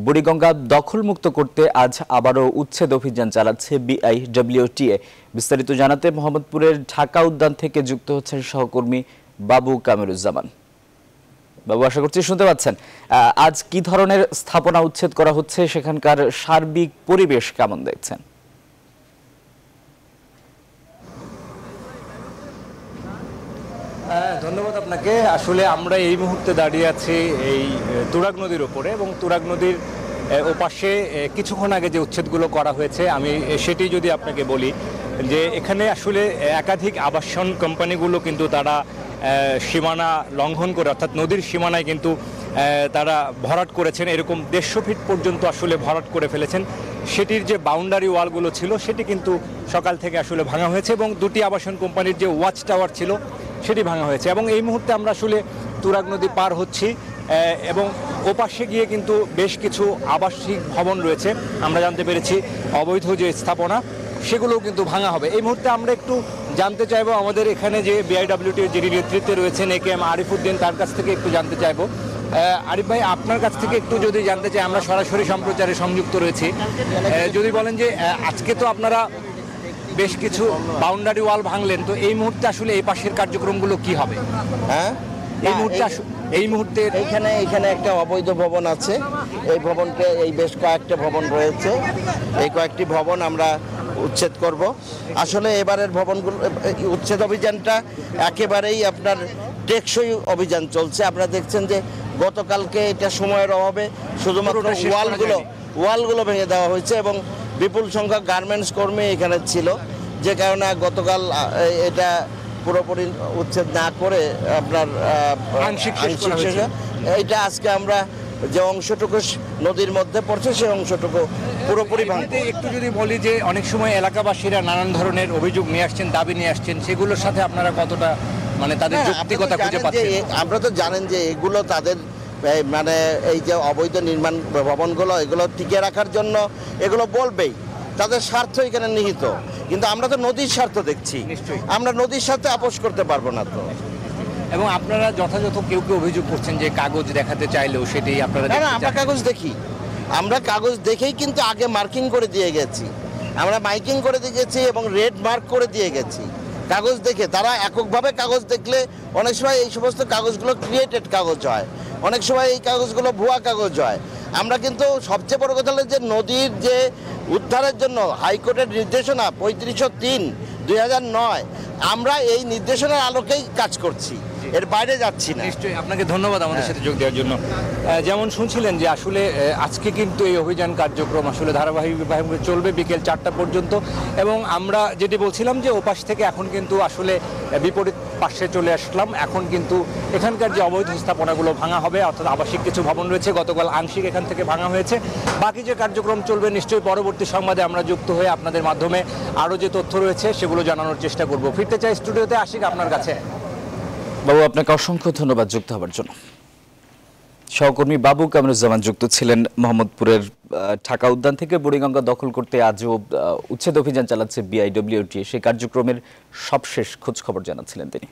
বুড়িগঙ্গা দখলমুক্ত করতে আজ আবারও উচ্ছেদ অভিযান চালাচ্ছে বিআইডব্লিউটিএ। বিস্তারিত জানাতে মোহাম্মদপুরের ঢাকা উদ্যান থেকে যুক্ত হচ্ছেন সহকর্মী বাবু কামরুজ্জামান। বাবু, আশা করছি শুনতে পাচ্ছেন। আজ কি ধরনের স্থাপনা উচ্ছেদ করা হচ্ছে, সেখানকার সার্বিক পরিবেশ কেমন দেখছেন? ধন্যবাদ আপনাকে। আসলে আমরা এই মুহূর্তে দাঁড়িয়ে আছি এই তুরাগ নদীর উপরে, এবং তুরাগ নদীর ওপাশে কিছুক্ষণ আগে যে উচ্ছেদগুলো করা হয়েছে আমি সেটি যদি আপনাকে বলি যে এখানে আসলে একাধিক আবাসন কোম্পানিগুলো কিন্তু তারা সীমানা লঙ্ঘন করে, অর্থাৎ নদীর সীমানায় কিন্তু তারা ভরাট করেছেন, এরকম 150 ফিট পর্যন্ত আসলে ভরাট করে ফেলেছেন। সেটির যে বাউন্ডারি ওয়ালগুলো ছিল সেটি কিন্তু সকাল থেকে আসলে ভাঙা হয়েছে, এবং দুটি আবাসন কোম্পানির যে ওয়াচ টাওয়ার ছিল সেটি ভাঙা হয়েছে। এবং এই মুহূর্তে আমরা আসলে তুরাগ নদী পার হচ্ছি, এবং ওপাশে গিয়ে কিন্তু বেশ কিছু আবাসিক ভবন রয়েছে। আমরা জানতে পেরেছি অবৈধ যে স্থাপনা সেগুলোও কিন্তু ভাঙা হবে। এই মুহূর্তে আমরা একটু জানতে চাইবো আমাদের এখানে যে বিআইডব্লিউটির যিনি নেতৃত্বে রয়েছেন একেএম আরিফউদ্দিন, তার কাছ থেকে একটু জানতে চাইবো। আরিফ ভাই, আপনার কাছ থেকে একটু যদি জানতে চাই, আমরা সরাসরি সম্প্রচারে সংযুক্ত রয়েছি, যদি বলেন যে আজকে তো আপনারা বেশ কিছু বাউন্ডারি ওয়াল ভাঙলেন, তো এই মুহূর্তে আসলে এই পাশের কার্যক্রমগুলো কি হবে? এই মুহূর্তে এখানে একটা অবৈধ ভবন আছে। এই ভবনকে বেশ কয়েকটা ভবন রয়েছে, এই কয়েকটি ভবন আমরা উচ্ছেদ করব। আসলে এবারের ভবনগুলো উচ্ছেদ অভিযানটা একেবারেই আপনার টেকসই অভিযান চলছে। আপনারা দেখছেন যে গতকালকে এটা সময়ের অভাবে শুধুমাত্র ওয়ালগুলো ভেঙে দেওয়া হয়েছে, এবং বিপুল সংখ্যক গার্মেন্টস কর্মী এখানে ছিল, যে কারণে গতকাল এটা পুরোপুরি উচ্ছেদ না করে আপনার আংশিক এইটা আজকে আমরা যে অংশটুকু নদীর মধ্যে পড়ছে সেই অংশটুকু পুরোপুরি ভাঙতে। একটু যদি বলি যে অনেক সময় এলাকাবাসীরা নানান ধরনের অভিযোগ নিয়ে আসছেন, দাবি নিয়ে আসছেন, সেগুলোর সাথে আপনারা কতটা তাদের যৌক্তিকতা খুঁজে পাচ্ছেন? আমরা তো জানেন যে এগুলো তাদের এই যে অবৈধ নির্মাণ ভবনগুলো এগুলো টিকে রাখার জন্য এগুলো বলবেই, তাদের স্বার্থ এখানে নিহিত। কিন্তু আমরা তো নদীর স্বার্থ দেখছি, আমরা নদীর সাথে আপোষ করতে পারবো না তো। এবং আপনারা যথাযথ কেউ অভিযোগ করছেন যে কাগজ দেখাতে চাইলেও সেটি আপনারা আমরা কাগজ দেখি, আমরা কাগজ দেখেই কিন্তু আগে মার্কিং করে দিয়ে গেছি, আমরা মাইকিং করে দিয়ে গেছি এবং রেড মার্ক করে দিয়ে গেছি। কাগজ দেখে তারা এককভাবে কাগজ দেখলে অনেক সময় এই সমস্ত কাগজগুলো ক্রিয়েটেড কাগজ হয়, অনেক সময় এই কাগজগুলো ভুয়া কাগজ হয়। আমরা কিন্তু সবচেয়ে বড় কথা হলো যে নদীর যে উদ্ধারের জন্য হাইকোর্টের নির্দেশনা 3503/2009, আমরা এই নির্দেশনার আলোকেই কাজ করছি, এর বাইরে যাচ্ছি না। নিশ্চয়ই, আপনাকে ধন্যবাদ আমাদের সাথে যোগ দেওয়ার জন্য। যেমন শুনছিলেন যে আসলে আজকে কিন্তু এই অভিযান কার্যক্রম আসলে ধারাবাহিকভাবে চলবে বিকেল 4টা পর্যন্ত, এবং আমরা যেটি বলছিলাম যে ওপাশ থেকে এখন কিন্তু আসলে বিপরীত পাশে চলে আসলাম। এখন কিন্তু এখানকার যে অবৈধ স্থাপনাগুলো ভাঙা হবে, অর্থাৎ আবাসিক কিছু ভবন রয়েছে গতকাল আংশিক এখান থেকে ভাঙা হয়েছে। বাকি যে কার্যক্রম চলবে নিশ্চয়ই পরবর্তী সংবাদে আমরা যুক্ত হয়ে আপনাদের মাধ্যমে আরও যে তথ্য রয়েছে সেগুলো জানানোর চেষ্টা করব। ফিরতে চাই স্টুডিওতে, আশিক আপনার কাছে। বাবু, আপনাকে অসংখ্য ধন্যবাদ যুক্ত হওয়ার জন্য। সহকর্মী বাবু কামরুজ্জামান যুক্ত ছিলেন মোহাম্মদপুরের ঢাকা উদ্যান থেকে। বুড়িগঙ্গা দখল করতে আজও উচ্ছেদ অভিযান চালাচ্ছে বিআইডব্লিউটি, সেই কার্যক্রমের সবশেষ খোঁজ খবর জানাচ্ছিলেন তিনি।